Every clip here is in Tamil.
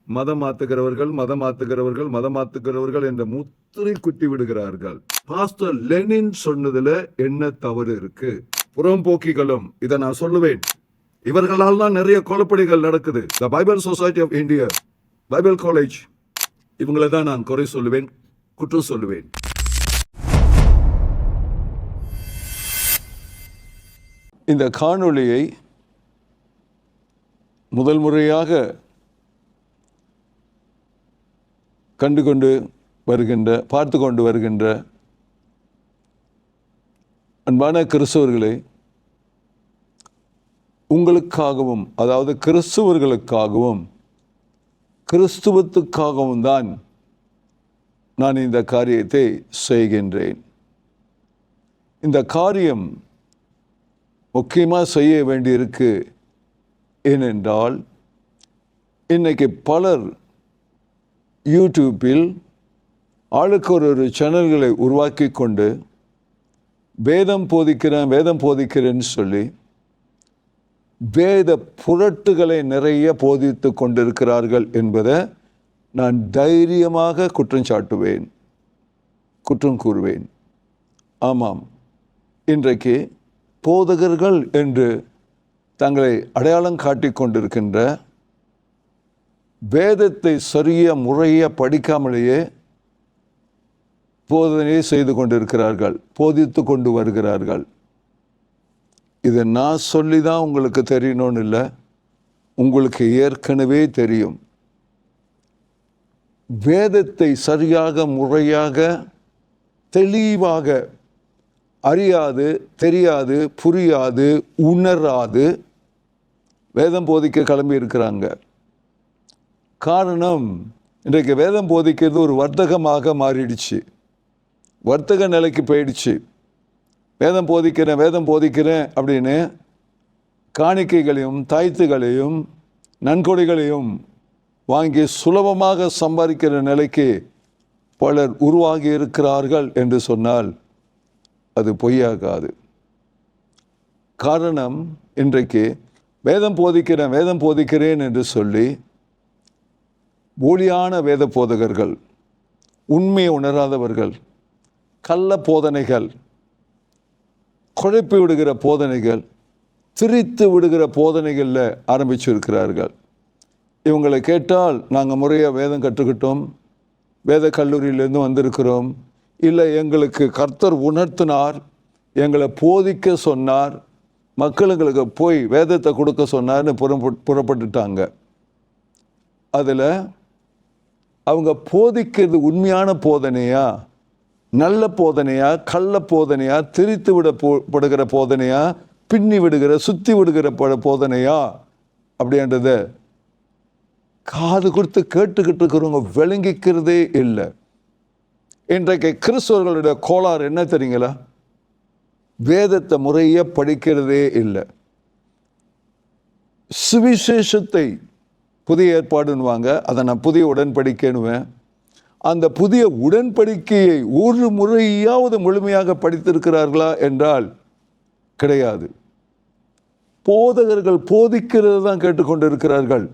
மதம் மாத்துகிறவர்கள் என்ற முத்திரை குத்தி விடுகிறார்கள். பாஸ்டர் லெனின் சொன்னதுல என்ன தவறு இருக்கு? புறம்போக்கிகளும் இதை நான் சொல்லுவேன். இவர்களால் தான் நிறைய கொலைப்படிகள் நடக்குது. The Bible Society of India, Bible college, இவங்களை தான் நான் குறை சொல்லுவேன், குற்றம் சொல்லுவேன். இந்த காணொளியை முதல் முறையாக பார்த்து கொண்டு வருகின்ற அன்பான கிறிஸ்தவர்களே, உங்களுக்காகவும், அதாவது கிறிஸ்தவர்களுக்காகவும் கிறிஸ்துவத்துக்காகவும் தான் நான் இந்த காரியத்தை செய்கின்றேன். இந்த காரியம் முக்கியமாக செய்ய வேண்டியிருக்கு. ஏனென்றால் இன்னைக்கு பலர் யூடியூப்பில் ஆளுக்கு ஒரு சேனல்களை உருவாக்கி கொண்டு வேதம் போதிக்கிறேன்னு சொல்லி வேத புரட்டுகளை நிறைய போதித்து கொண்டிருக்கிறார்கள் என்பதை நான் தைரியமாக குற்றம் கூறுவேன். ஆமாம், இன்றைக்கு போதகர்கள் என்று தங்களை அடையாளம் காட்டிக் கொண்டிருக்கின்ற, வேதத்தை முறையாக படிக்காமலேயே போதனையை செய்து கொண்டிருக்கிறார்கள், போதித்து கொண்டு வருகிறார்கள். இதை நான் சொல்லி தான் உங்களுக்கு தெரியணும்னு இல்லை, உங்களுக்கு ஏற்கனவே தெரியும். வேதத்தை சரியாக, முறையாக, தெளிவாக அறியாது, தெரியாது, புரியாது, உணராது வேதம் போதிக்க கிளம்பி இருக்கிறாங்க. காரணம், இன்றைக்கு வேதம் போதிக்கிறது ஒரு வர்த்தகமாக மாறிடுச்சு, வர்த்தக நிலைக்கு போயிடுச்சு. வேதம் போதிக்கிறேன் அப்படின்னு காணிக்கைகளையும் தாய்த்துகளையும் நன்கொடைகளையும் வாங்கி சுலபமாக சம்பாதிக்கிற நிலைக்கு பலர் உருவாகி இருக்கிறார்கள் என்று சொன்னால் அது பொய்யாகாது. காரணம், இன்றைக்கு வேதம் போதிக்கிறேன் என்று சொல்லி போலியான வேத போதகர்கள், உண்மையை உணராதவர்கள், கள்ள போதனைகள், குழப்பி விடுகிற போதனைகள், திரித்து விடுகிற போதனைகளில் ஆரம்பிச்சிருக்கிறார்கள். இவங்களை கேட்டால் நாங்கள் முறையாக வேதம் கற்றுக்கிட்டோம், வேத கல்லூரியிலேருந்து வந்திருக்கிறோம், இல்லை எங்களுக்கு கர்த்தர் உணர்த்தினார், எங்களை போதிக்க சொன்னார், மக்களுங்களுக்கு போய் வேதத்தை கொடுக்க சொன்னார்னு புறப்பட்டுட்டாங்க. அதில் அவங்க போதிக்கிறது உண்மையான போதனையா, நல்ல போதனையா, கள்ள போதனையா, திரித்து விடப்படுகிற போதனையா, பின்னி விடுகிற, சுற்றி விடுகிற போதனையா அப்படின்றத காது கொடுத்து கேட்டுக்கிட்டு இருக்கிறவங்க விளங்கிக்கிறதே இல்லை. இன்றைக்கு கிறிஸ்தவர்களுடைய கோளாறு என்ன தெரியுங்களா? வேதத்தை முறையாக படிக்கிறதே இல்லை. சுவிசேஷத்தை புதிய ஏற்பாடுன்னுவாங்க, அதை நான் புதிய உடன்படிக்கைன்னுவேன். அந்த புதிய உடன்படிக்கையை ஒரு முறையாவது முழுமையாக படித்திருக்கிறார்களா என்றால் கிடையாது. போதகர்கள் போதிக்கிறது தான் கேட்டுக்கொண்டு இருக்கிறார்கள்.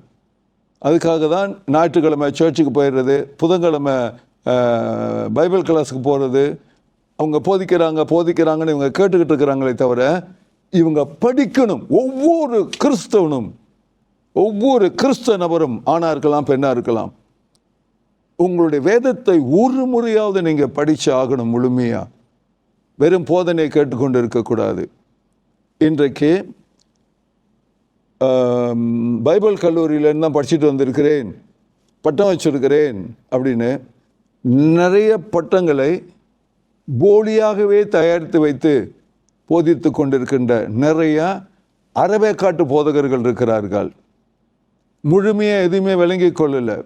அதுக்காக தான் ஞாயிற்றுக்கிழமை சர்ச்சுக்கு போயிடுறது, புதன்கிழமை பைபிள் கிளாஸுக்கு போகிறது. அவங்க போதிக்கிறாங்கன்னு இவங்க கேட்டுக்கிட்டு இருக்கிறாங்களே தவிர இவங்க படிக்கணும். ஒவ்வொரு கிறிஸ்தவனும், ஒவ்வொரு கிறிஸ்தவ நபரும், ஆணாக இருக்கலாம் பெண்ணாக இருக்கலாம், உங்களுடைய வேதத்தை ஒரு முறையாவது நீங்கள் படித்து ஆகணும் முழுமையாக. வெறும் போதனை கேட்டுக்கொண்டு இருக்கக்கூடாது. இன்றைக்கு பைபிள் கல்லூரியிலேருந்து தான் படிச்சுட்டு வந்திருக்கிறேன், பட்டம் வச்சிருக்கிறேன் அப்படின்னு நிறைய பட்டங்களை போலியாகவே தயாரித்து வைத்து போதித்து கொண்டிருக்கின்ற நிறைய அறவேக்காட்டு போதகர்கள் இருக்கிறார்கள். முழுமையாக எதுவுமே விளங்கி கொள்ளலை.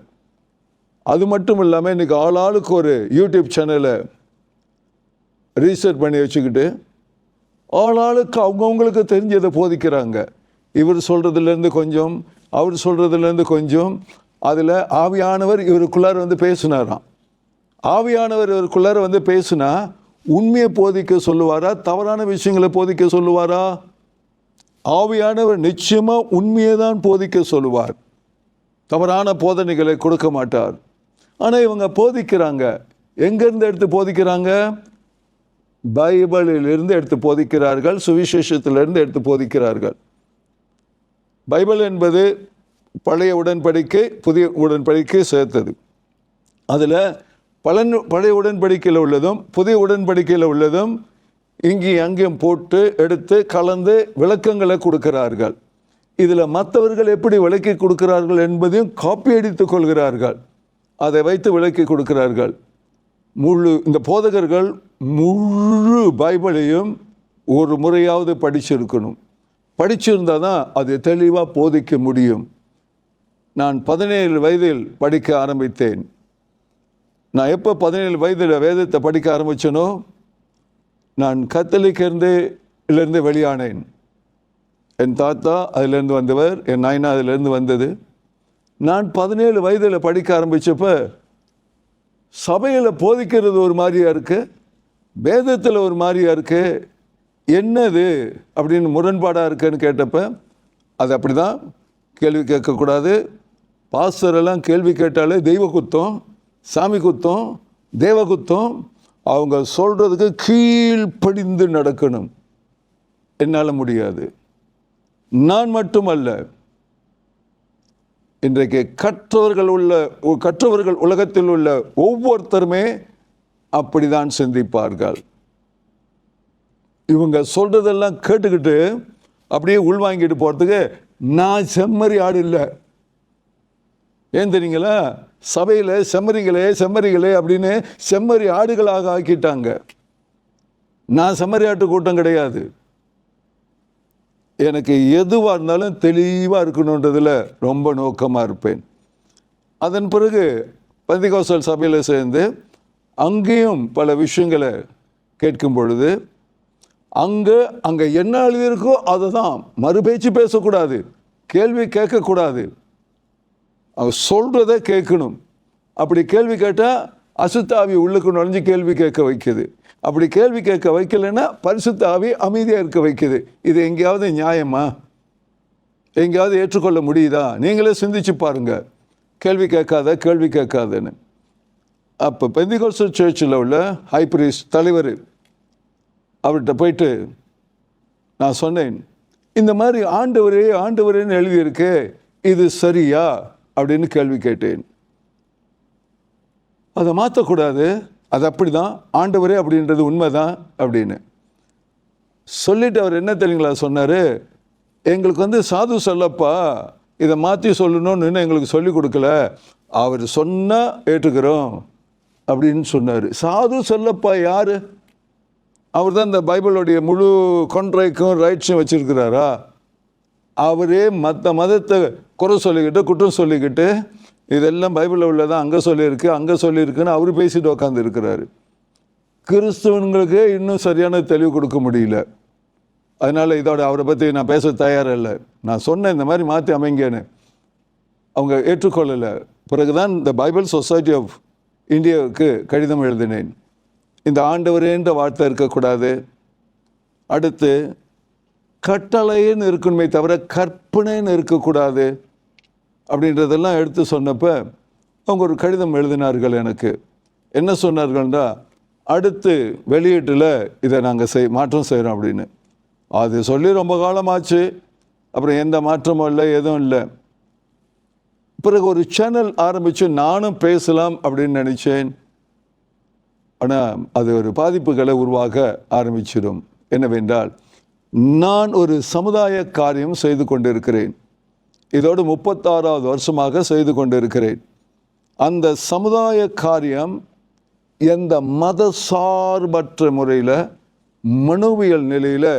அது மட்டும் இல்லாமல் இன்றைக்கி ஆளாளுக்கு ஒரு யூடியூப் சேனலை ரீசர்ச் பண்ணி வச்சுக்கிட்டு ஆளாளுக்கு அவங்கவுங்களுக்கு தெரிஞ்சதை போதிக்கிறாங்க. இவர் சொல்கிறதுலேருந்து கொஞ்சம், அவர் சொல்கிறதுலேருந்து கொஞ்சம். அதில் ஆவியானவர் இவருக்குள்ளார வந்து பேசினாராம். ஆவியானவர் இவருக்குள்ளார வந்து பேசினா உண்மையை போதிக்க சொல்லுவாரா, தவறான விஷயங்களை போதிக்க சொல்லுவாரா? ஆவியானவர் நிச்சயமாக உண்மையை தான் போதிக்க சொல்லுவார். தவறான போதனைகளை கொடுக்க மாட்டார். ஆனால் இவங்க போதிக்கிறாங்க. எங்கேருந்து எடுத்து போதிக்கிறாங்க? பைபிளிலிருந்து எடுத்து போதிக்கிறார்கள், சுவிசேஷத்திலிருந்து எடுத்து போதிக்கிறார்கள். பைபிள் என்பது பழைய உடன்படிக்கை புதிய உடன்படிக்கை சேர்த்தது. அதில் பழைய உடன்படிக்கையில் உள்ளதும் புதிய உடன்படிக்கையில் உள்ளதும் இங்கேயும் அங்கேயும் போட்டு எடுத்து கலந்து விளக்கங்களை கொடுக்கிறார்கள். இதில் மற்றவர்கள் எப்படி விளக்கி கொடுக்கிறார்கள் என்பதையும் காப்பி அடித்து கொள்கிறார்கள். அதை வைத்து விளக்கி கொடுக்கிறார்கள். இந்த போதகர்கள் முழு பைபிளையும் ஒரு முறையாவது படிச்சிருக்கணும். படிச்சிருந்தால் தான் அது தெளிவாக போதிக்க முடியும். நான் 17 வயதில் படிக்க ஆரம்பித்தேன். நான் எப்போ 17 வயதில் வேதத்தை படிக்க ஆரம்பித்தேனோ, நான் கத்தோலிக்கிலிருந்து வெளியானேன். என் தாத்தா அதிலேருந்து வந்தவர், என் நாயனா அதிலேருந்து வந்தது. நான் 17 வயதில் படிக்க ஆரம்பித்தப்போ சபையில் போதிக்கிறது ஒரு மாதிரியா இருக்குது, வேதத்தில் ஒரு மாதிரியா இருக்குது, என்னது அப்படின்னு முரண்பாடாக இருக்குன்னு கேட்டப்ப, அது அப்படி தான், கேள்வி கேட்கக்கூடாது. பாஸ்டரெல்லாம் கேள்வி கேட்டாலே தெய்வ குத்தம், சாமி குத்தம், தேவ குத்தம். அவங்க சொல்கிறதுக்கு கீழ்ப்படிந்து நடக்கணும். என்னால் முடியாது. நான் மட்டுமல்ல, இன்றைக்கு கற்றவர்கள் உலகத்தில் உள்ள ஒவ்வொருத்தருமே அப்படிதான் சிந்திப்பார்கள். இவங்க சொல்கிறதெல்லாம் கேட்டுக்கிட்டு அப்படியே உள்வாங்கிட்டு போகிறதுக்கு நான் செம்மறி ஆடு இல்லை. ஏன் தெரியுங்களா? சபையில் செம்மறிகளே அப்படின்னு செம்மறி ஆடுகளாக ஆக்கிட்டாங்க. நான் செம்மறி ஆட்டு கூட்டம் கிடையாது. எனக்கு எதுவாக இருந்தாலும் தெளிவாக இருக்கணுன்றதில் ரொம்ப நோக்கமாக இருப்பேன். அதன் பிறகு பெந்தெகோஸ்தல் சபையில் சேர்ந்து அங்கேயும் பல விஷயங்களை கேட்கும் பொழுது அங்கே என்ன எழுதியிருக்கோ அதை தான், மறுபேச்சு பேசக்கூடாது, கேள்வி கேட்கக்கூடாது, அவங்க சொல்கிறத கேட்கணும். அப்படி கேள்வி கேட்டால் அசுத்த ஆவி உள்ளுக்கு நுழைஞ்சு கேள்வி கேட்க வைக்குது. அப்படி கேள்வி கேட்க வைக்கலைன்னா பரிசுத்த ஆவி அமைதியாக இருக்க வைக்குது. இது எங்கேயாவது நியாயமா? எங்கேயாவது ஏற்றுக்கொள்ள முடியுதா? நீங்களே சிந்திச்சு பாருங்கள். கேள்வி கேட்காதன்னு. அப்போ பெந்தெகோஸ்தல் சர்ச்சில் உள்ள ஹை பிரீஸ்ட் தலைவர் அவர்கிட்ட போயிட்டு நான் சொன்னேன், இந்த மாதிரி ஆண்டவரேன்னு எழுதியிருக்கு, இது சரியா அப்படின்னு கேள்வி கேட்டேன். அதை மாற்றக்கூடாது, அது அப்படி தான், ஆண்டவரே அப்படின்றது உண்மைதான் அப்படின்னு சொல்லிட்டு அவர் என்ன தெரியுங்களா சொன்னார், எங்களுக்கு சாது சொல்லப்பா இதை மாற்றி சொல்லணும்னு எங்களுக்கு சொல்லி கொடுக்கல, அவர் சொன்னால் ஏற்றுக்கிறோம் அப்படின்னு சொன்னார். சாது சொல்லப்பா யார்? அவர் தான் இந்த பைபிளுடைய முழு கொன்றைக்கும் ரைட்ஸும் வச்சுருக்கிறாரா? அவரே மற்ற மதத்தை குறை சொல்லிக்கிட்டு குற்றம் சொல்லிக்கிட்டு இதெல்லாம் பைபிளில் உள்ளதான் அங்கே சொல்லியிருக்குன்னு அவர் பேசிட்டு உட்காந்து இருக்கிறாரு. கிறிஸ்துவனுங்களுக்கு இன்னும் சரியான தெளிவு கொடுக்க முடியல. அதனால் அவரை பற்றி நான் பேச தயாரில்லை. நான் சொன்னேன் இந்த மாதிரி மாற்றி அமைங்கன்னு, அவங்க ஏற்றுக்கொள்ளலை. பிறகுதான் இந்த பைபிள் சொசைட்டி ஆஃப் இந்தியாவுக்கு கடிதம் எழுதினேன். இந்த ஆண்டவரேன்ற வார்த்தை இருக்கக்கூடாது, அடுத்து கட்டளைன்னு இருக்கணுமே தவிர கற்பனைன்னு இருக்கக்கூடாது அப்படின்றதெல்லாம் எடுத்து சொன்னப்போ அவங்க ஒரு கடிதம் எழுதினார்கள். எனக்கு என்ன சொன்னார்கள்னா, அடுத்து வெளியீட்டில் இதை நாங்கள் மாற்றம் செய்கிறோம் அப்படின்னு. அது சொல்லி ரொம்ப காலமாச்சு, அப்புறம் எந்த மாற்றமும் இல்லை, எதுவும் இல்லை. பிறகு ஒரு சேனல் ஆரம்பித்து நானும் பேசலாம் அப்படின்னு நினச்சேன். ஆனால் அது ஒரு பாதிப்புகளை உருவாக ஆரம்பிச்சிடும். என்னவென்றால், நான் ஒரு சமுதாய காரியம் செய்து கொண்டிருக்கிறேன். இதோடு 36வது வருஷமாக செய்து கொண்டிருக்கிறேன். அந்த சமுதாய காரியம் எந்த மத சார்பற்ற முறையில் மனோவியல் நிலையில்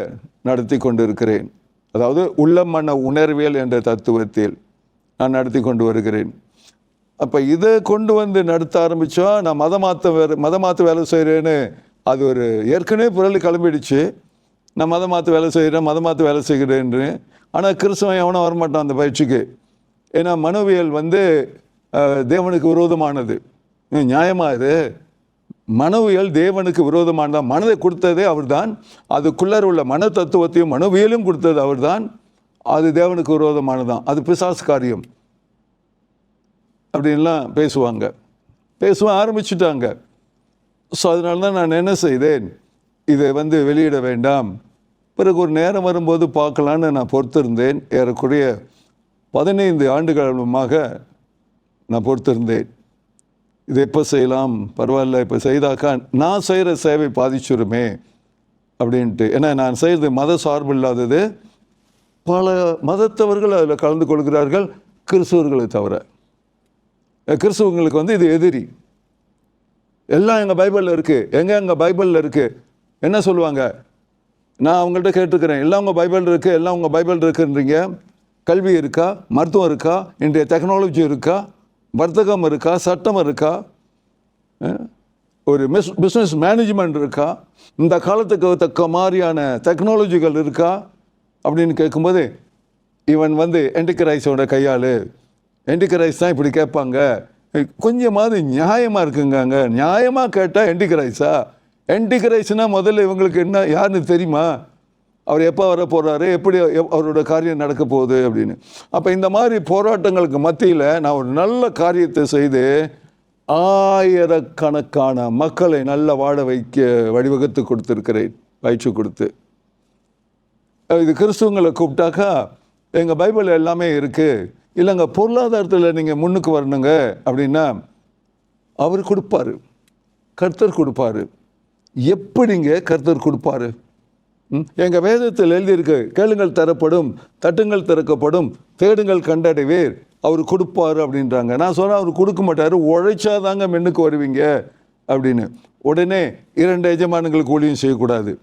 நடத்தி கொண்டிருக்கிறேன். அதாவது உள்ளமன உணர்வியல் என்ற தத்துவத்தில் நான் நடத்தி கொண்டு வருகிறேன். அப்போ இதை கொண்டு வந்து நடத்த ஆரம்பித்தா நான் மத மாற்ற வேலை செய்கிறேன்னு அது ஒரு ஏற்கனவே புரளி கிளம்பிடுச்சு. நான் மத மாற்ற வேலை செய்கிறேன்னு. ஆனால் கிறிஸ்தவன் எவனும் வரமாட்டான் அந்த பயிற்சிக்கு. ஏன்னா மனோவியல் தேவனுக்கு விரோதமானது. நியாயமாக இது, மனோவியல் தேவனுக்கு விரோதமானதான். மனதை கொடுத்ததே அவர் தான், அதுக்குள்ளே உள்ள மன தத்துவத்தையும் மனோவியலும் கொடுத்தது அவர் தான். அது தேவனுக்கு விரோதமானதான், அது பிசாசு காரியம். அப்படின்லாம் பேசுவ ஆரம்பிச்சுட்டாங்க. ஸோ அதனால தான் நான் என்ன செய்தேன், இதை வெளியிட வேண்டாம், பிறகு ஒரு நேரம் வரும்போது பார்க்கலான்னு நான் பொறுத்திருந்தேன். ஏறக்குறைய 15 ஆண்டுகாலமாக நான் பொறுத்திருந்தேன். இது எப்போ செய்யலாம், பரவாயில்ல இப்போ செய்தாக்கா நான் செய்கிற சேவை பாதிச்சுருமே அப்படின்ட்டு. ஏன்னா நான் செய்கிறது மத சார்பு இல்லாதது. பல மதத்தவர்கள் அதில் கலந்து கொள்கிறார்கள், கிறிஸ்துவர்களை தவிர. கிறிஸ்துவங்களுக்கு இது எதிரி. எல்லாம் எங்கள் பைபிளில் இருக்குது, எங்கள் பைபிளில் இருக்குது என்ன சொல்லுவாங்க. நான் அவங்கள்ட்ட கேட்டுருக்கிறேன், எல்லாம் உங்கள் பைபிள் இருக்குது, எல்லாம் உங்கள் பைபிள் இருக்குன்றீங்க. கல்வி இருக்கா, மருத்துவம் இருக்கா, இன்றைய டெக்னாலஜி இருக்கா, வர்த்தகம் இருக்கா, சட்டம் இருக்கா, ஒரு பிஸ்னஸ் மேனேஜ்மெண்ட் இருக்கா, இந்த காலத்துக்கு தக்க மாதிரியான டெக்னாலஜிகள் இருக்கா அப்படின்னு கேட்கும்போது இவன் என்டிகிரைஸோட கையாள், என்டிகிரைஸ் தான் இப்படி கேட்பாங்க. கொஞ்சமாவது நியாயமாக இருக்குங்க. நியாயமாக கேட்டால் என்டிகிரைஸ்னால் முதல்ல இவங்களுக்கு என்ன யாருன்னு தெரியுமா, அவர் எப்போ வர போகிறாரு, எப்படி அவரோட காரியம் நடக்க போகுது அப்படின்னு. அப்போ இந்த மாதிரி போராட்டங்களுக்கு மத்தியில் நான் ஒரு நல்ல காரியத்தை செய்து ஆயிரக்கணக்கான மக்களை நல்ல வாழ வைக்க வழிவகுத்து கொடுத்துருக்கிறேன், பயிற்சி கொடுத்து. இது கிறிஸ்துவங்களை கூப்பிட்டாக்கா எங்கள் பைபிள் எல்லாமே இருக்குது, இல்லைங்க பொருளாதாரத்தில் நீங்கள் முன்னுக்கு வரணுங்க அப்படின்னா அவர் கொடுப்பார், கர்த்தர் கொடுப்பார். எப்படிங்க கர்த்தர் கொடுப்பார்? எங்கள் வேதத்தில் எழுதியிருக்கு, கேளுங்கள் தரப்படும், தட்டுங்கள் திறக்கப்படும், தேடுங்கள் கண்டடைவீர், அவர் கொடுப்பார் அப்படின்றாங்க. நான் சொன்னேன் அவர் கொடுக்க மாட்டார், உழைச்சாதாங்க முன்னுக்கு வருவீங்க அப்படின்னு. உடனே 2 எஜமானங்களுக்கு ஊழியம் செய்யக்கூடாது,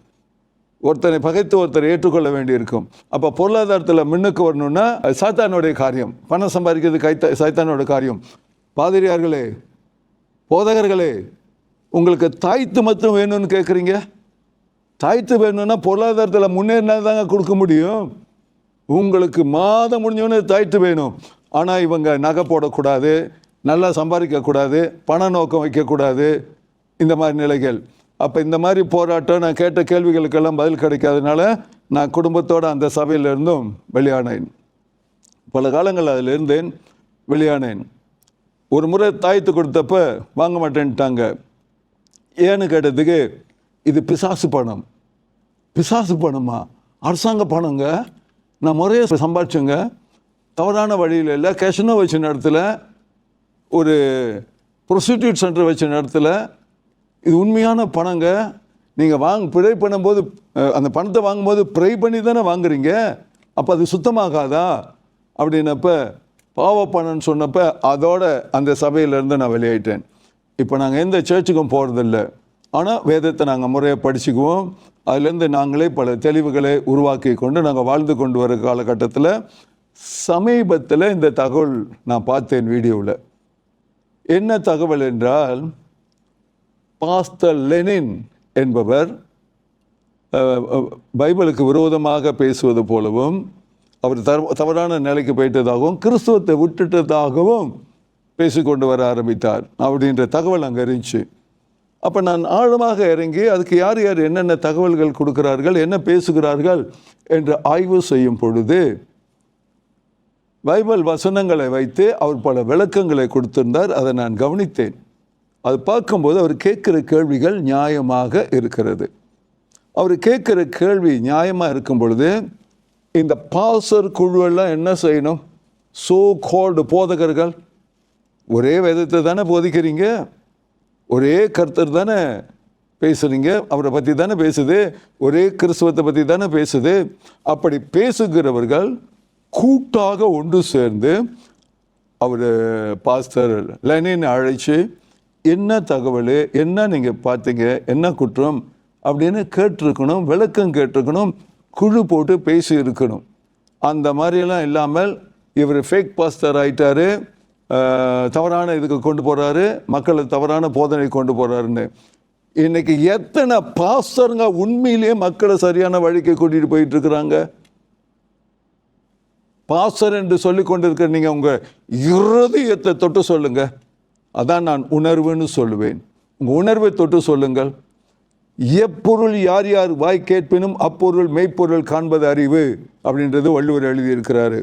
ஒருத்தனை பகைத்து ஒருத்தரை ஏற்றுக்கொள்ள வேண்டியிருக்கும். அப்போ பொருளாதாரத்தில் முன்னுக்கு வரணும்னா அது சாத்தானுடைய காரியம், பணம் சம்பாதிக்கிறது சாத்தானோட காரியம். பாதிரியார்களே, போதகர்களே, உங்களுக்கு தாய்த்து மட்டும் வேணும்னு கேட்குறீங்க. தாய்த்து வேணும்னா பொருளாதாரத்தில் முன்னேறினா தாங்க கொடுக்க முடியும். உங்களுக்கு மாதம் முடிஞ்சோன்னு தாய்த்து வேணும். ஆனால் இவங்க நகை போடக்கூடாது, நல்லா சம்பாதிக்கக்கூடாது, பண நோக்கம் வைக்கக்கூடாது, இந்த மாதிரி நிலைகள். அப்போ இந்த மாதிரி போராட்டம், நான் கேட்ட கேள்விகளுக்கெல்லாம் பதில் கிடைக்காதனால நான் குடும்பத்தோடு அந்த சபையிலிருந்தும் வெளியானேன். பல காலங்கள் அதில் இருந்தேன், வெளியானேன். ஒரு முறை தாய்த்து கொடுத்தப்ப வாங்க மாட்டேன்ட்டாங்க. ஏன்னு கேட்டதுக்கு, இது பிசாசு பணம். பிசாசு பணமா? அரசாங்க பணங்க, நான் முறையாக சம்பாதிச்சேங்க, தவறான வழியில் இல்லை. கேஷனோ வச்ச நேரத்தில், ஒரு ப்ரொஸ்டியூட் சென்டர் வச்ச நேரத்தில், இது உண்மையான பணங்க. நீங்கள் ப்ரே பண்ணும்போது, அந்த பணத்தை வாங்கும்போது ப்ரே பண்ணி தானே வாங்குறீங்க, அப்போ அது சுத்தமாகாதா அப்படின்னப்ப, பாவ பணம்னு சொன்னப்ப அதோட அந்த சபையிலேருந்து நான் வெளியாயிட்டேன். இப்போ நாங்கள் எந்த சர்ச்சுக்கும் போகிறதில்ல. ஆனால் வேதத்தை நாங்கள் முறையாக படிச்சுக்குவோம். அதுலேருந்து நாங்களே பல தெளிவுகளை உருவாக்கி கொண்டு நாங்கள் வாழ்ந்து கொண்டு வர காலகட்டத்தில் சமீபத்தில் இந்த தகவல் நான் பார்த்தேன் வீடியோவில். என்ன தகவல் என்றால், பாஸ்டர் லெனின் என்பவர் பைபிளுக்கு விரோதமாக பேசுவது போலவும், அவர் தவறான நிலைக்கு போயிட்டதாகவும், கிறிஸ்துவத்தை விட்டுட்டதாகவும் பேசிக்கொண்டு வர ஆரம்பித்தார் அப்படின்ற தகவல் அங்கே இருந்துச்சு. அப்போ நான் ஆழமாக இறங்கி அதுக்கு யார் யார் என்னென்ன தகவல்கள் கொடுக்கிறார்கள், என்ன பேசுகிறார்கள் என்று ஆய்வு செய்யும் பொழுது பைபிள் வசனங்களை வைத்து அவர் பல விளக்கங்களை கொடுத்திருந்தார். அதை நான் கவனித்தேன். அது பார்க்கும்போது அவர் கேட்குற கேள்விகள் நியாயமாக இருக்கிறது. அவர் கேட்குற கேள்வி நியாயமாக இருக்கும் பொழுது, இந்த பாசர் குழுவெல்லாம் என்ன செய்யணும்? சோ கால்டு போதகர்கள், ஒரே வேதத்தை தானே போதிக்கிறீங்க, ஒரே கர்த்தர் தானே பேசுகிறீங்க, அவரை பற்றி தானே பேசுது, ஒரே கிறிஸ்துவத்தை பற்றி தானே பேசுது. அப்படி பேசுகிறவர்கள் கூட்டாக ஒன்று சேர்ந்து அவர் பாஸ்டர் லெனின் அழைச்சி, என்ன தகவல், என்ன நீங்கள் பார்த்தீங்க, என்ன குற்றம் அப்படின்னு கேட்டிருக்கணும், விளக்கம் கேட்டிருக்கணும், குழு போட்டு பேசி இருக்கணும். அந்த மாதிரியெல்லாம் இல்லாமல் இவர் ஃபேக் பாஸ்டர் ஆகிட்டாரு, தவறான இதுக்கு கொண்டு போகிறாரு, மக்களை தவறான போதனை கொண்டு போகிறாருன்னு. இன்றைக்கி எத்தனை பாஸ்டருங்க உண்மையிலேயே மக்களை சரியான வழிக்கு கூட்டிகிட்டு போயிட்டுருக்குறாங்க? பாஸ்டர் என்று சொல்லி கொண்டு இருக்கிற நீங்கள் உங்கள் இருதயத்தை தொட்டு சொல்லுங்கள். அதான் நான் உணர்வுன்னு சொல்லுவேன். உங்கள் உணர்வை தொட்டு சொல்லுங்கள். எப்பொருள் யார் யார் வாய் கேட்பினும் அப்பொருள் மெய்ப்பொருள் காண்பது அறிவு அப்படின்றது வள்ளுவர் எழுதியிருக்கிறாரு.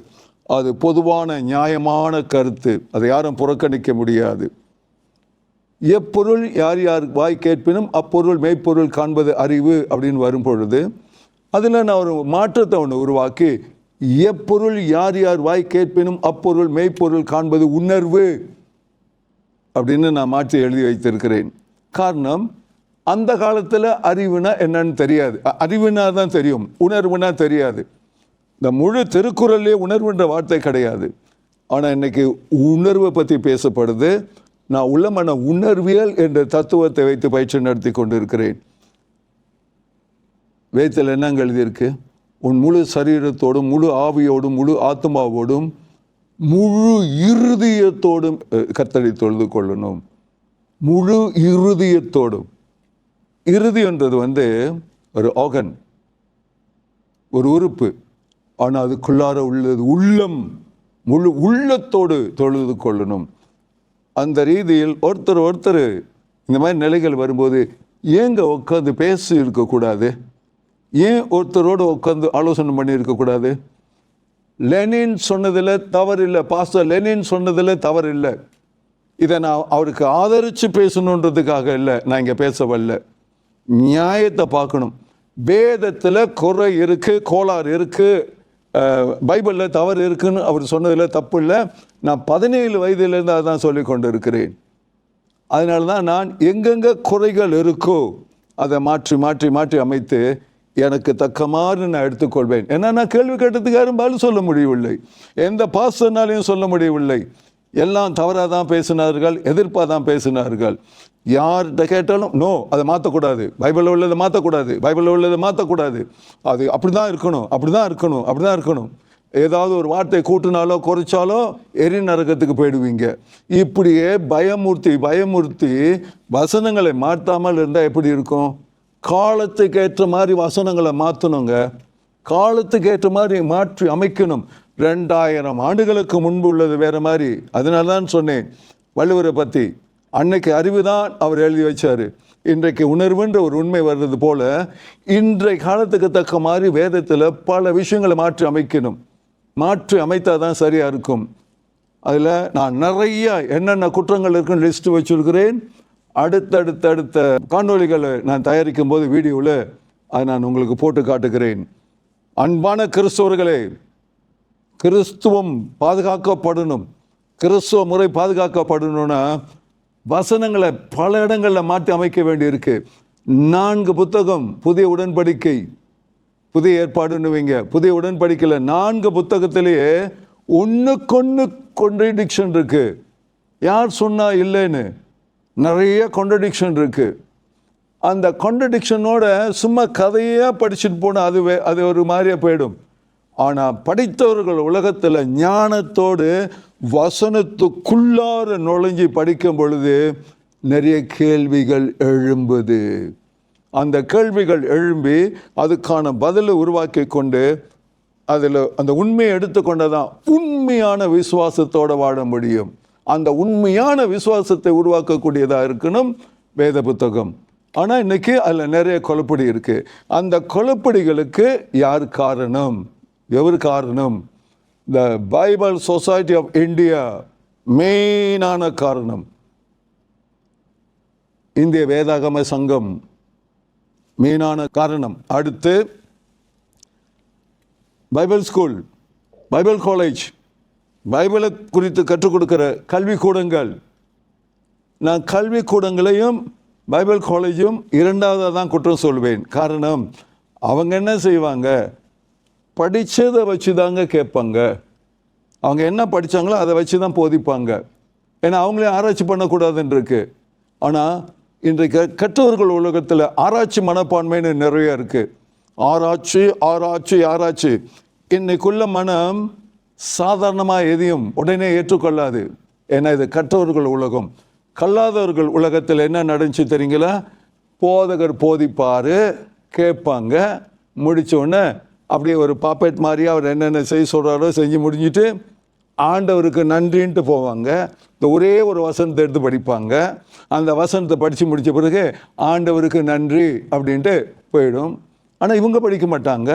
அது பொதுவான நியாயமான கருத்து, அதை யாரும் புறக்கணிக்க முடியாது. எப்பொருள் யார் யார் வாய் கேட்பினும் அப்பொருள் மெய்ப்பொருள் காண்பது அறிவு அப்படின்னு வரும் பொழுது அதில் நான் ஒரு மாற்றத்தை ஒன்று உருவாக்கி, எப்பொருள் யார் யார் வாய் கேட்பினும் அப்பொருள் மெய்ப்பொருள் காண்பது உணர்வு அப்படின்னு நான் மாற்றி எழுதி வைத்திருக்கிறேன். காரணம், அந்த காலத்தில் அறிவுனா என்னன்னு தெரியாது, அறிவுனா தான் தெரியும், உணர்வுனா தெரியாது. இந்த முழு திருக்குறள்லேயே உணர்வுன்ற வார்த்தை கிடையாது. ஆனால் இன்னைக்கு உணர்வை பற்றி பேசப்படுது. நான் உள்ளமன உணர்வியல் என்ற தத்துவத்தை வைத்து பயிற்சி நடத்தி கொண்டு இருக்கிறேன். வேதத்தில் என்னங்க எழுதியிருக்கு? உன் முழு சரீரத்தோடும் முழு ஆவியோடும் முழு ஆத்மாவோடும் முழு இருதயத்தோடும் கர்த்தரை தொழுது கொள்ளணும். முழு இருதயத்தோடும். இறுதின்றது ஒரு ஆர்கன், ஒரு உறுப்பு. ஆனால் அதுக்குள்ளார உள்ளது உள்ளம். முழு உள்ளத்தோடு தொழுது கொள்ளணும். அந்த ரீதியில் ஒருத்தர் இந்த மாதிரி நிலைகள் வரும்போது ஏங்க உட்காந்து பேசி இருக்கக்கூடாது? ஏன் ஒருத்தரோடு உட்காந்து ஆலோசனை பண்ணி இருக்கக்கூடாது? லெனின் சொன்னதில் தவறில்லை, பாஸ்டர் லெனின் சொன்னதில் தவறில்லை. இதை நான் அவருக்கு ஆதரித்து பேசணுன்றதுக்காக இல்லை, நான் இங்கே பேச வரல. நியாயத்தை பார்க்கணும். வேதத்தில் குறை இருக்குது, கோளாறு இருக்குது, பைபிளில் தவறு இருக்குன்னு அவர் சொன்னதில் தப்பு இல்லை. நான் 17 வயதிலேருந்து அதான் சொல்லி கொண்டு இருக்கிறேன். அதனால தான் நான் எங்கெங்கே குறைகள் இருக்கோ அதை மாற்றி மாற்றி மாற்றி அமைத்து எனக்கு தக்க மாதிரி நான் எடுத்துக்கொள்வேன். ஏன்னா நான் கேள்வி கேட்டதுக்கு யாரும் பதில் சொல்ல முடியவில்லை, எந்த பாஸ்டர்னாலையும் சொல்ல முடியவில்லை. எல்லாம் தவறாக தான் பேசினார்கள், எதிர்ப்பாக தான் பேசினார்கள். யார்கிட்ட கேட்டாலும் நோ, அதை மாற்றக்கூடாது, பைபிளில் உள்ளதை மாற்றக்கூடாது, பைபிளில் உள்ளதை மாற்றக்கூடாது, அது அப்படி தான் இருக்கணும், அப்படி தான் இருக்கணும், அப்படி தான் இருக்கணும். ஏதாவது ஒரு வார்த்தை கூட்டினாலோ குறைச்சாலோ எரி நரகத்துக்கு போயிடுவீங்க. இப்படியே பயமுறுத்தி வசனங்களை மாற்றாமல் இருந்தால் எப்படி இருக்கும்? காலத்துக்கு ஏற்ற மாதிரி வசனங்களை மாற்றணுங்க. காலத்துக்கு ஏற்ற மாதிரி மாற்றி அமைக்கணும். 2000 ஆண்டுகளுக்கு முன்பு உள்ளது வேறு மாதிரி. அதனால தான் சொன்னேன் வள்ளுவரை பற்றி. அன்னைக்கு அறிவு தான் அவர் எழுதி வச்சார். இன்றைக்கு உணர்வுன்ற ஒரு உண்மை வர்றது போல இன்றைய காலத்துக்கு தக்க மாதிரி வேதத்தில் பல விஷயங்களை மாற்றி அமைக்கணும். மாற்றி அமைத்தால் தான் சரியாக இருக்கும். அதில் நான் நிறைய என்னென்ன குற்றங்கள் இருக்குன்னு லிஸ்ட்டு வச்சுருக்கிறேன். அடுத்த காணொளிகளை நான் தயாரிக்கும் போது வீடியோவில் அதை நான் உங்களுக்கு போட்டு காட்டுகிறேன். அன்பான கிறிஸ்தவர்களே, கிறிஸ்துவம் பாதுகாக்கப்படணும், கிறிஸ்துவ முறை பாதுகாக்கப்படணும்னா வசனங்களை பல இடங்களில் மாற்றி அமைக்க வேண்டியிருக்கு. 4 புத்தகம் புதிய உடன்படிக்கை, புதிய ஏற்பாடுன்னு வைங்க. புதிய உடன்படிக்கையில் 4 புத்தகத்திலேயே ஒன்றுக்கொன்று கான்ட்ரடிக்ஷன் இருக்கு. யார் சொன்னா இல்லைன்னு? நிறைய கான்ட்ரடிக்ஷன் இருக்கு. அந்த கான்ட்ரடிக்ஷனோட சும்மா கதையாக படிச்சுட்டு போனால் அது ஒரு மாதிரியாக போயிடும். ஆனால் படித்தவர்கள் உலகத்தில் ஞானத்தோடு வசனத்துக்குள்ளார நுழைஞ்சி படிக்கும் பொழுது நிறைய கேள்விகள் எழும்புது. அந்த கேள்விகள் எழும்பி அதுக்கான பதிலை உருவாக்கி கொண்டு அதில் அந்த உண்மையை எடுத்துக்கொண்டதான் உண்மையான விசுவாசத்தோடு வாழ முடியும். அந்த உண்மையான விசுவாசத்தை உருவாக்கக்கூடியதாக இருக்கணும் வேத புத்தகம். ஆனால் இன்னைக்கு அதில் நிறைய குழப்படி இருக்குது. அந்த குழப்படிகளுக்கு யார் காரணம்? எவர் காரணம்? The Bible Society of India மெயினான காரணம். இந்திய வேதாகம சங்கம் மெயினான காரணம். அடுத்து பைபிள் ஸ்கூல், பைபிள் காலேஜ், பைபிளை குறித்து கற்றுக் கொடுக்குற கல்விக்கூடங்கள். நான் கல்விக்கூடங்களையும் பைபிள் காலேஜும் இரண்டாவதாக தான் குற்றம் சொல்வேன். காரணம், அவங்க என்ன செய்வாங்க? படித்ததை வச்சு தாங்க கேட்பாங்க. அவங்க என்ன படித்தாங்களோ அதை வச்சு தான் போதிப்பாங்க. ஏன்னா அவங்களே ஆராய்ச்சி பண்ணக்கூடாதுன்னு இருக்கு. ஆனால் இன்றைக்கு கற்றவர்கள் உலகத்தில் ஆராய்ச்சி மனப்பான்மைன்னு நிறைய இருக்குது. ஆராய்ச்சி ஆராய்ச்சி ஆராய்ச்சி. இன்னைக்குள்ள மனம் சாதாரணமாக எதையும் உடனே ஏற்றுக்கொள்ளாது. ஏன்னா இது கற்றவர்கள் உலகம். கல்லாதவர்கள் உலகத்தில் என்ன நடந்துச்சு தெரியுங்களா? போதகர் போதிப்பார், கேட்பாங்க, முடித்தோடனே அப்படியே ஒரு பாப்பெட் மாதிரி அவர் என்னென்ன செய்ய சொல்கிறாரோ செஞ்சு முடிஞ்சிட்டு ஆண்டவருக்கு நன்றின்ட்டு போவாங்க. இந்த ஒரே ஒரு வசனத்தை எடுத்து படிப்பாங்க. அந்த வசனத்தை படித்து முடித்த பிறகு ஆண்டவருக்கு நன்றி அப்படின்ட்டு போயிடும். ஆனால் இவங்க படிக்க மாட்டாங்க,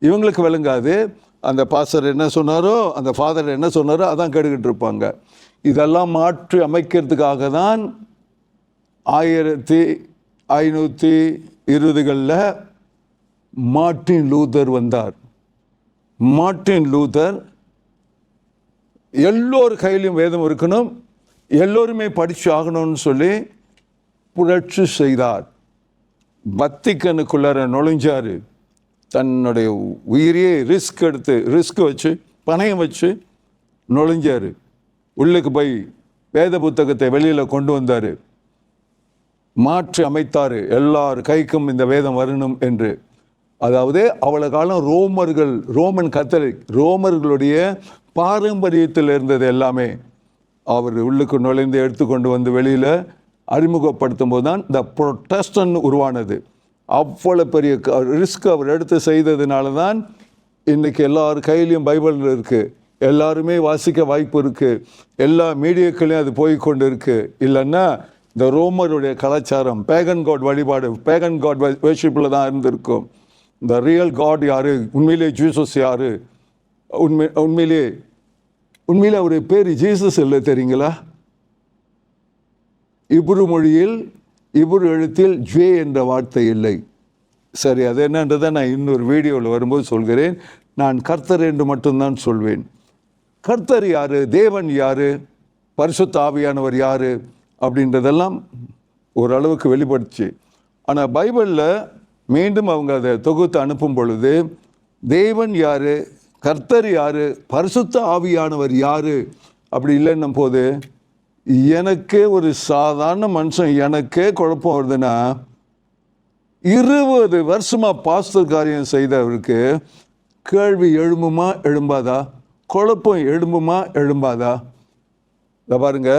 இவங்களுக்கு விளங்காது. அந்த பாஸ்டர் என்ன சொன்னாரோ, அந்த ஃபாதர் என்ன சொன்னாரோ அதான் கேட்டுக்கிட்டு இருப்பாங்க. இதெல்லாம் மாற்றி அமைக்கிறதுக்காக தான் 1520களில் மார்ட்டின் லூதர் வந்தார். மார்ட்டின் லூதர் எல்லோரு கையிலையும் வேதம் இருக்கணும், எல்லோருமே படித்து ஆகணும்னு சொல்லி புரட்சி செய்தார். வத்திக்கனுக்குள்ளார நுழைஞ்சார். தன்னுடைய உயிரையே ரிஸ்க் வச்சு பணயம் வச்சு நுழைஞ்சார். உள்ளுக்கு போய் வேத புத்தகத்தை வெளியில் கொண்டு வந்தார். மாற்றி அமைத்தார். எல்லார் கைக்கும் இந்த வேதம் வரணும் என்று. அதாவது அவ்வளோ காலம் ரோமன் கத்தோலிக் ரோமர்களுடைய பாரம்பரியத்தில் இருந்தது எல்லாமே அவர் உள்ளுக்கு நுழைந்து எடுத்துக்கொண்டு வந்து வெளியில் அறிமுகப்படுத்தும் போது தான் இந்த புரொட்டஸ்டன்ட் உருவானது. அவ்வளோ பெரிய ரிஸ்க் அவர் எடுத்து செய்ததுனால தான் இன்றைக்கி எல்லார் கையிலையும் பைபிள் இருக்குது, எல்லாருமே வாசிக்க வாய்ப்பு இருக்குது, எல்லா மீடியாக்களையும் அது போய்கொண்டு இருக்குது. இல்லைன்னா இந்த ரோமருடைய கலாச்சாரம் பேகன் காட் வழிபாடு, பேகன் காட் வர்ஷிப்பில் தான் இருந்திருக்கும். இந்த ரியல் காட் யார், உண்மையிலே ஜீசஸ் யார், உண்மையிலே அவருடைய பேர் ஜீசஸ் இல்லை தெரியுங்களா? இப்ரு மொழியில் இப்ரு எழுத்தில் ஜே என்ற வார்த்தை இல்லை. சரி, அது என்னன்றதை நான் இன்னொரு வீடியோவில் வரும்போது சொல்கிறேன். நான் கர்த்தர் என்று மட்டும்தான் சொல்வேன். கர்த்தர் யார், தேவன் யார், பரிசுத்த ஆவியானவர் யார் அப்படின்றதெல்லாம் ஓரளவுக்கு வெளிப்படுச்சு. ஆனால் பைபிளில் மீண்டும் அவங்க அதை தொகுத்து அனுப்பும் பொழுது தேவன் யார், கர்த்தர் யார், பரிசுத்த ஆவியானவர் யார் அப்படி இல்லைன்னும் போது எனக்கே ஒரு சாதாரண மனுஷன் எனக்கே குழப்பம் வருதுன்னா 20 வருஷமாக பாஸ்டர் காரியம் செய்தவருக்கு கேள்வி எழும்புமா எழும்பாதா, குழப்பம் எழும்புமா எழும்பாதா? இதை பாருங்க,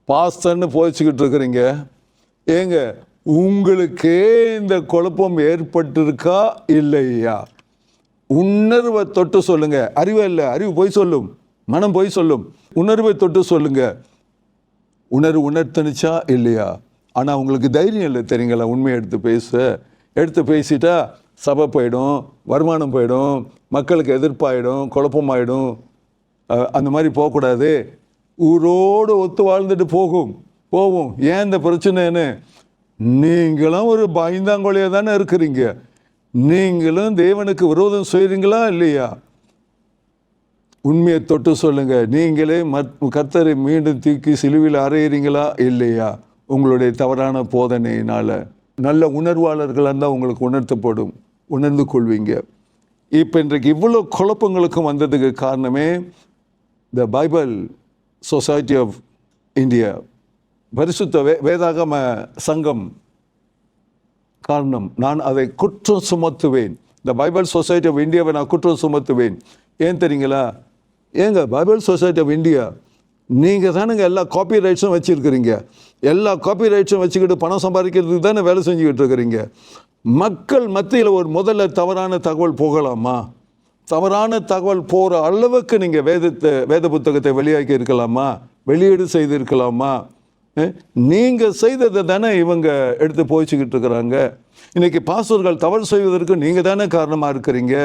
பாஸ்டர்னு போதிச்சுக்கிட்டு இருக்கிறீங்க, ஏங்க உங்களுக்கே இந்த குழப்பம் ஏற்பட்டிருக்கா இல்லையா? உணர்வை தொட்டு சொல்லுங்க. அறிவே இல்லை, அறிவு போய் சொல்லும், மனம் போய் சொல்லும். உணர்வை தொட்டு சொல்லுங்க. உணர்த்தனிச்சா இல்லையா? ஆனால் உங்களுக்கு தைரியம் இல்லை தெரியுங்களா? உண்மையை எடுத்து பேசிட்டா சபை போயிடும், வருமானம் போயிடும், மக்களுக்கு எதிர்ப்பாயிடும், குழப்பமாயிடும். அந்த மாதிரி போகக்கூடாது. ஊரோடு ஒத்து வாழ்ந்துட்டு போவோம். ஏன் இந்த பிரச்சனைன்னு? நீங்களும் ஒரு பயந்தாங்கொழியாக தானே இருக்கிறீங்க. நீங்களும் தேவனுக்கு விரோதம் செய்கிறீங்களா இல்லையா? உண்மையை தொட்டு சொல்லுங்க. நீங்களே கர்த்தரை மீண்டும் தூக்கி சிலுவையில் அறையிறீங்களா இல்லையா? உங்களுடைய தவறான போதனையினால் நல்ல உணர்வாளர்களாக இருந்தால் உங்களுக்கு உணர்த்தப்படும், உணர்ந்து கொள்வீங்க. இப்போ இன்றைக்கு இவ்வளோ குழப்பங்களுக்கும் வந்ததுக்கு காரணமே the Bible Society of India, பரிசுத்த வேதாகம சங்கம் காரணம். நான் அதை குற்றம் சுமத்துவேன். இந்த பைபிள் சொசைட்டி ஆஃப் இந்தியாவை நான் குற்றம் சுமத்துவேன். ஏன் தெரியுங்களா? ஏங்க பைபிள் சொசைட்டி ஆஃப் இந்தியா நீங்கள் தானுங்க எல்லா காப்பி ரைட்ஸும் வச்சுருக்கிறீங்க. எல்லா காப்பி ரைட்ஸும் வச்சுக்கிட்டு பணம் சம்பாதிக்கிறதுக்கு தானே வேலை செஞ்சுக்கிட்டு இருக்கிறீங்க. மக்கள் மத்தியில் ஒரு முதல்ல தவறான தகவல் போகலாமா? தவறான தகவல் போகிற அளவுக்கு நீங்கள் வேத புத்தகத்தை வெளியாக்கி இருக்கலாமா? வெளியீடு செய்திருக்கலாமா? நீங்கள் செய்ததை தானே இவங்க எடுத்து போய்ச்சிக்கிட்டு இருக்கிறாங்க. இன்றைக்கி பாஸ்டர்கள் தவறு செய்வதற்கு நீங்கள் தானே காரணமாக இருக்கிறீங்க.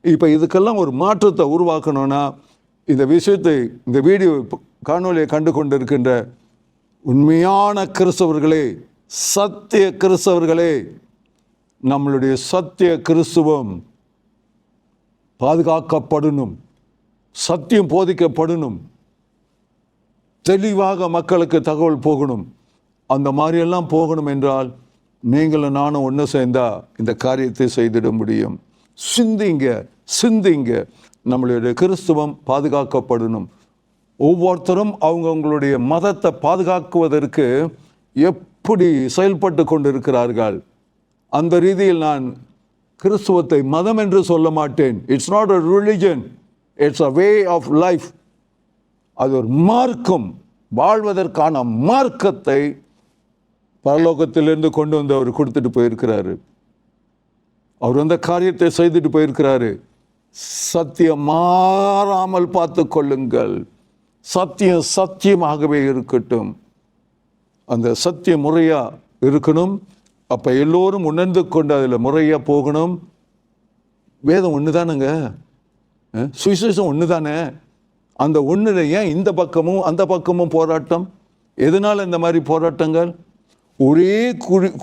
இப்போ இதுக்கெல்லாம் ஒரு மாற்றத்தை உருவாக்கணும்னா இந்த விஷயத்தை, இந்த வீடியோ காணொலியை கண்டு கொண்டு இருக்கின்ற உண்மையான கிறிஸ்தவர்களே, சத்திய கிறிஸ்தவர்களே, நம்மளுடைய சத்திய கிறிஸ்துவம் பாதுகாக்கப்படணும், சத்தியம் போதிக்கப்படணும், தெளிவாக மக்களுக்கு தகவல் போகணும். அந்த மாதிரியெல்லாம் போகணும் என்றால் நீங்களும் நானும் ஒன்று சேர்ந்தா இந்த காரியத்தை செய்திட முடியும். சிந்திங்க. நம்மளுடைய கிறிஸ்துவம் பாதுகாக்கப்படணும். ஒவ்வொருத்தரும் அவங்களுடைய மதத்தை பாதுகாக்குவதற்கு எப்படி செயல்பட்டு கொண்டு இருக்கிறார்கள். அந்த ரீதியில் நான் கிறிஸ்துவத்தை மதம் என்று சொல்ல மாட்டேன். It's not a religion, it's a way of life. அது ஒரு மார்க்கம், வாழ்வதற்கான மார்க்கத்தை பரலோகத்திலிருந்து கொண்டு வந்து அவர் கொடுத்துட்டு போயிருக்கிறாரு. அவர் அந்த காரியத்தை செய்துட்டு போயிருக்கிறாரு. சத்தியம் மாறாமல் பார்த்து கொள்ளுங்கள். சத்தியமாகவே இருக்கட்டும். அந்த சத்தியம் முறையாக இருக்கணும். அப்போ எல்லோரும் உணர்ந்து கொண்டு அதில் முறையாக போகணும். வேதம் ஒன்று தானுங்க. சுவிசேஷம் ஒன்று தானே. அந்த ஒன்றில் ஏன் இந்த பக்கமும் அந்த பக்கமும் போராட்டம்? எதனால் இந்த மாதிரி போராட்டங்கள்? ஒரே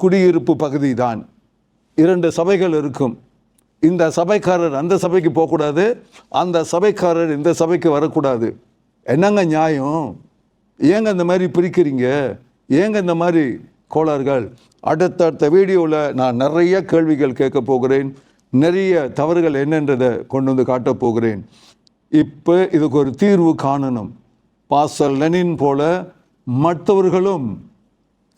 குடியிருப்பு பகுதி தான், 2 சபைகள் இருக்கும். இந்த சபைக்காரர் அந்த சபைக்கு போகக்கூடாது, அந்த சபைக்காரர் இந்த சபைக்கு வரக்கூடாது. என்னங்க நியாயம்? ஏங்க இந்த மாதிரி பிரிக்கிறீங்க? ஏங்க இந்த மாதிரி கோளாறுகள்? அடுத்தடுத்த வீடியோவில் நான் நிறைய கேள்விகள் கேட்க போகிறேன், நிறைய தவறுகள் என்னன்றதை கொண்டு வந்து காட்டப் போகிறேன். இப்போ இதுக்கு ஒரு தீர்வு காணணும். பாஸ்டர் லெனின் போல மற்றவர்களும்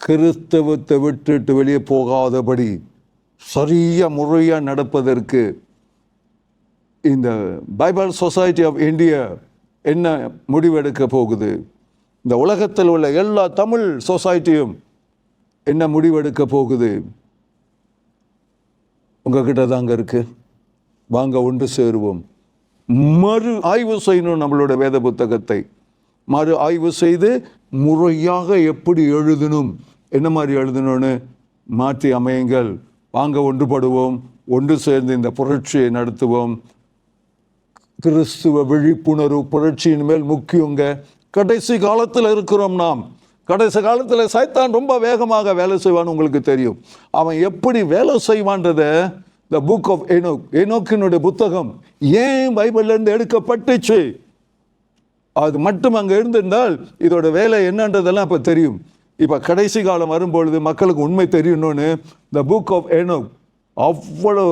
கிறிஸ்தவத்தை விட்டுட்டு வெளியே போகாதபடி சரியாக முறையாக நடப்பதற்கு இந்த பைபிள் சொசைட்டி ஆஃப் இந்தியா என்ன முடிவெடுக்க போகுது? இந்த உலகத்தில் உள்ள எல்லா தமிழ் சொசைட்டியும் என்ன முடிவெடுக்க போகுது? உங்ககிட்ட தாங்க இருக்கு. வாங்க ஒன்று சேருவோம். மறு ஆய்வு செய்யணும். நம்மளோட வேத புத்தகத்தை மறு ஆய்வு செய்து முறையாக எப்படி எழுதணும், என்ன மாதிரி எழுதணும்னு மாற்றி அமையுங்கள். வாங்க ஒன்றுபடுவோம், ஒன்று சேர்ந்து இந்த புரட்சியை நடத்துவோம். கிறிஸ்துவ விழிப்புணர்வு புரட்சியின் மேல் முக்கியங்க. கடைசி காலத்தில் இருக்கிறோம் நாம். கடைசி காலத்தில் சைத்தான் ரொம்ப வேகமாக வேலை செய்வான்னு உங்களுக்கு தெரியும். அவன் எப்படி வேலை செய்வான்றதை த புக் ஆஃப் ஏனோக், ஏனோக்கினுடைய புத்தகம் ஏன் பைபிள்லேருந்து எடுக்கப்பட்டுச்சு, அது மட்டும் அங்கே இருந்திருந்தால் இதோட வேலை என்னன்றதெல்லாம் இப்போ தெரியும். இப்போ கடைசி காலம் வரும்பொழுது மக்களுக்கு உண்மை தெரியணும்னு த புக் ஆஃப் ஏனோக் அவ்வளோ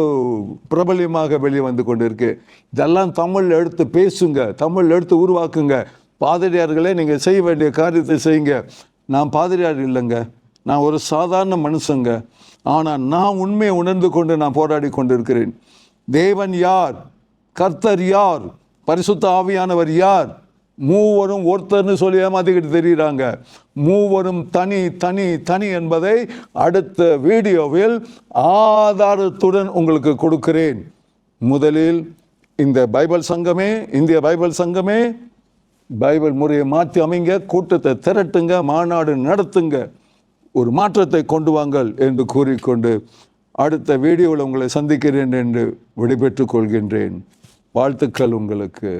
பிரபலியமாக வெளியே வந்து கொண்டு இருக்கு. இதெல்லாம் தமிழ் எடுத்து பேசுங்க, தமிழ் எடுத்து உருவாக்குங்க. பாதிரியார்களே, நீங்கள் செய்ய வேண்டிய காரியத்தை செய்யுங்க. நான் பாதிரியார் இல்லைங்க, நான் ஒரு சாதாரண மனுஷங்க. ஆனால் நான் உண்மையை உணர்ந்து கொண்டு நான் போராடி கொண்டு இருக்கிறேன். தேவன் யார், கர்த்தர் யார், பரிசுத்த ஆவியானவர் யார், மூவரும் ஒருத்தர்னு சொல்லி ஏமாத்திக்கிட்டு தெரியுறாங்க. மூவரும் தனி தனி தனி என்பதை அடுத்த வீடியோவில் ஆதாரத்துடன் உங்களுக்கு கொடுக்கிறேன். முதலில் இந்த பைபிள் சங்கமே, இந்திய பைபிள் சங்கமே, பைபிள் முறையை மாற்றி அமைங்க, கூட்டத்தை திரட்டுங்க, மாநாடு நடத்துங்க, ஒரு மாற்றத்தை கொண்டு வாங்கள் என்று கூறிக்கொண்டு அடுத்த வீடியோவில் உங்களை சந்திக்கிறேன் என்று விடைபெற்றுக் கொள்கின்றேன். வாழ்த்துக்கள் உங்களுக்கு.